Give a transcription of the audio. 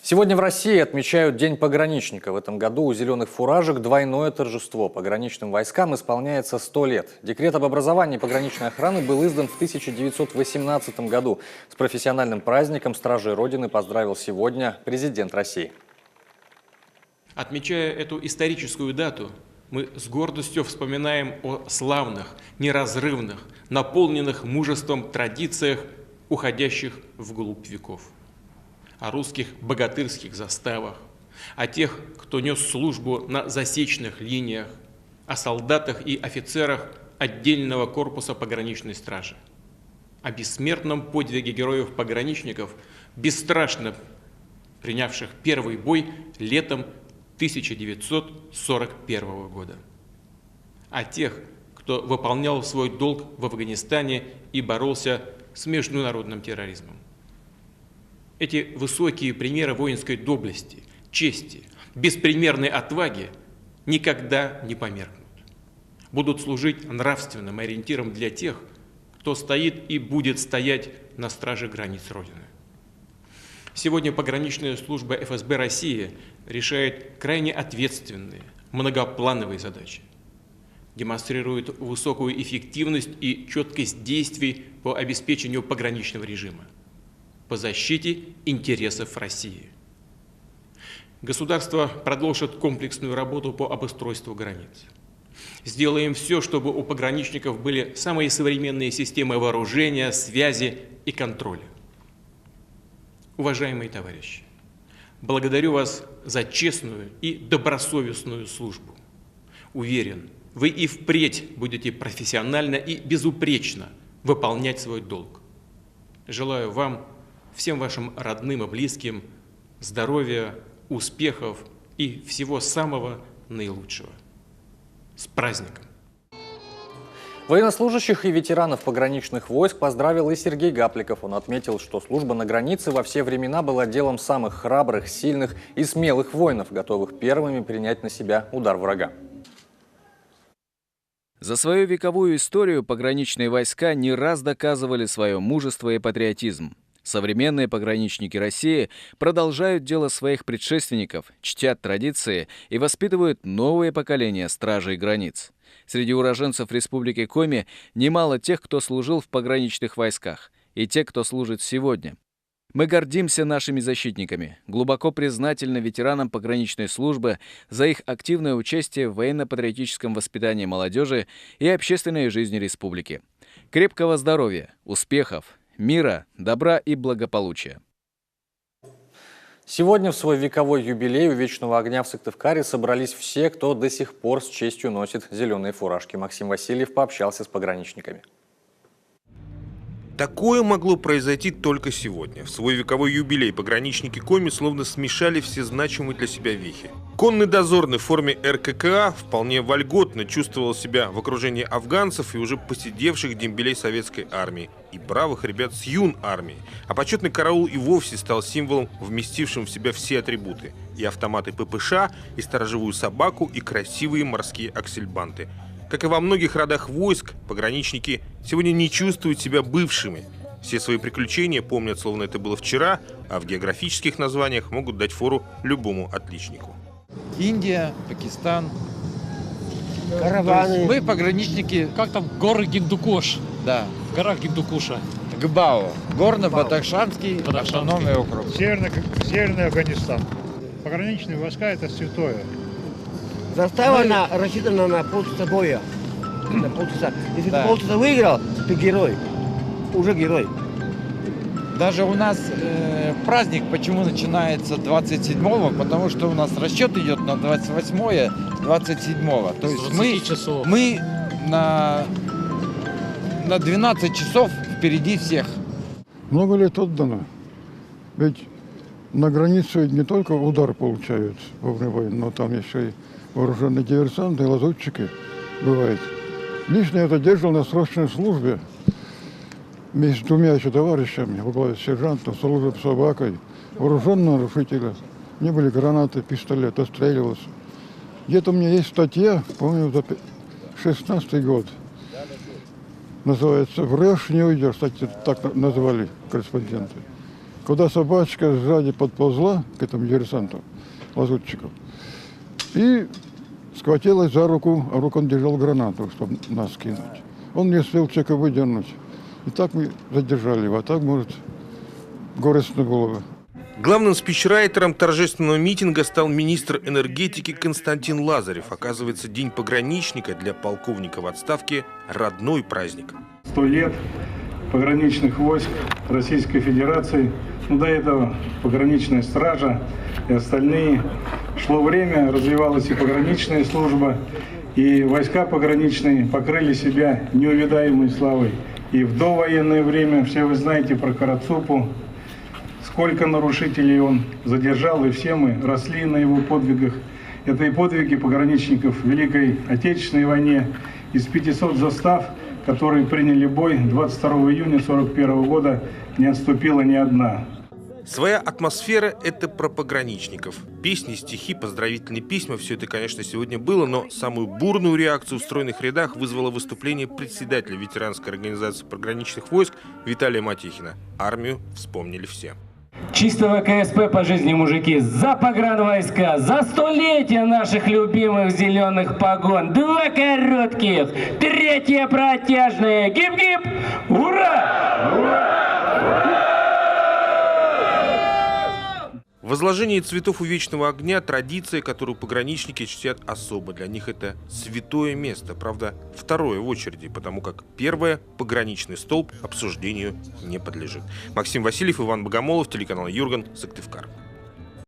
Сегодня в России отмечают День пограничника. В этом году у зеленых фуражек двойное торжество. Пограничным войскам исполняется 100 лет. Декрет об образовании пограничной охраны был издан в 1918 году. С профессиональным праздником Стражей Родины поздравил сегодня президент России. Отмечая эту историческую дату, мы с гордостью вспоминаем о славных, неразрывных, наполненных мужеством традициях, уходящих вглубь веков. О русских богатырских заставах, о тех, кто нес службу на засечных линиях, о солдатах и офицерах отдельного корпуса пограничной стражи, о бессмертном подвиге героев-пограничников, бесстрашно принявших первый бой летом 1941 года, о тех, кто выполнял свой долг в Афганистане и боролся с международным терроризмом. Эти высокие примеры воинской доблести, чести, беспримерной отваги никогда не померкнут. Будут служить нравственным ориентиром для тех, кто стоит и будет стоять на страже границ Родины. Сегодня пограничная служба ФСБ России решает крайне ответственные, многоплановые задачи. Демонстрирует высокую эффективность и четкость действий по обеспечению пограничного режима, по защите интересов России. Государство продолжит комплексную работу по обустройству границ. Сделаем все, чтобы у пограничников были самые современные системы вооружения, связи и контроля. Уважаемые товарищи, благодарю вас за честную и добросовестную службу. Уверен, вы и впредь будете профессионально и безупречно выполнять свой долг. Желаю вам, всем вашим родным и близким здоровья, успехов и всего самого наилучшего. С праздником! Военнослужащих и ветеранов пограничных войск поздравил и Сергей Гапликов. Он отметил, что служба на границе во все времена была делом самых храбрых, сильных и смелых воинов, готовых первыми принять на себя удар врага. За свою вековую историю пограничные войска не раз доказывали свое мужество и патриотизм. Современные пограничники России продолжают дело своих предшественников, чтят традиции и воспитывают новые поколения стражей границ. Среди уроженцев Республики Коми немало тех, кто служил в пограничных войсках, и те, кто служит сегодня. Мы гордимся нашими защитниками, глубоко признательны ветеранам пограничной службы за их активное участие в военно-патриотическом воспитании молодежи и общественной жизни республики. Крепкого здоровья, успехов, мира, добра и благополучия. Сегодня в свой вековой юбилей у Вечного огня в Сыктывкаре собрались все, кто до сих пор с честью носит зеленые фуражки. Максим Васильев пообщался с пограничниками. Такое могло произойти только сегодня. В свой вековой юбилей пограничники Коми словно смешали все значимые для себя вехи. Конный дозорный в форме РККА вполне вольготно чувствовал себя в окружении афганцев и уже посидевших дембелей советской армии и бравых ребят с юн-армии. А почетный караул и вовсе стал символом, вместившим в себя все атрибуты. И автоматы ППШ, и сторожевую собаку, и красивые морские аксельбанты. Как и во многих родах войск, пограничники сегодня не чувствуют себя бывшими. Все свои приключения помнят, словно это было вчера, а в географических названиях могут дать фору любому отличнику. Индия, Пакистан. Караваны. Мы пограничники. Как там горы Гиндукуш? Да. В горах Гиндукуша. ГБАО. Горно-Батакшанский автономный округ. Северный Афганистан. Пограничные войска – это святое. Застава рассчитана на полчаса боя. На полчаса. Если ты полчаса выиграл, ты герой. Уже герой. Даже у нас праздник почему начинается 27-го, потому что у нас расчет идет на 28-е, 27-го. То есть мы на 12 часов впереди всех. Много лет отдано. Ведь на границе не только удар получают во время войны, но там еще и вооруженные диверсанты и лазутчики бывает. Лично я это держал на срочной службе вместе с двумя еще товарищами, во главе с сержантом, с оружием, собакой, вооруженного нарушителя. Не были гранаты, пистолет, отстреливался. Где-то у меня есть статья, помню, за 16-й год. Называется «Врешь, не уйдешь», кстати, так назвали корреспонденты. когда собачка сзади подползла к этому диверсанту, лазутчику, и схватилась за руку, а руку он держал гранату, чтобы нас кинуть. Он не успел человека выдернуть. И так мы задержали его, а так, может, горестно было бы. Главным спичрайтером торжественного митинга стал министр энергетики Константин Лазарев. Оказывается, День пограничника для полковника в отставке – родной праздник. 100 лет пограничных войск Российской Федерации. До этого пограничная стража и остальные. Шло время, развивалась и пограничная служба, и войска пограничные покрыли себя неувидаемой славой. И в довоенное время, все вы знаете про Карацупу, сколько нарушителей он задержал, и все мы росли на его подвигах. Это и подвиги пограничников в Великой Отечественной войне. Из 500 застав, которые приняли бой 22 июня 1941 года, не отступила ни одна. Своя атмосфера – это про пограничников. Песни, стихи, поздравительные письма – все это, конечно, сегодня было, но самую бурную реакцию в стройных рядах вызвало выступление председателя ветеранской организации пограничных войск Виталия Матихина. Армию вспомнили все. Чистого КСП по жизни, мужики, за погранвойска, за столетие наших любимых зеленых погон. 2 коротких, 3 протяжные. Гип-гип! Ура! Ура! Возложение цветов у вечного огня – традиция, которую пограничники чтят особо. Для них это святое место, правда, второе в очереди, потому как первое – пограничный столб, обсуждению не подлежит. Максим Васильев, Иван Богомолов, телеканал Юрган, Сыктывкар.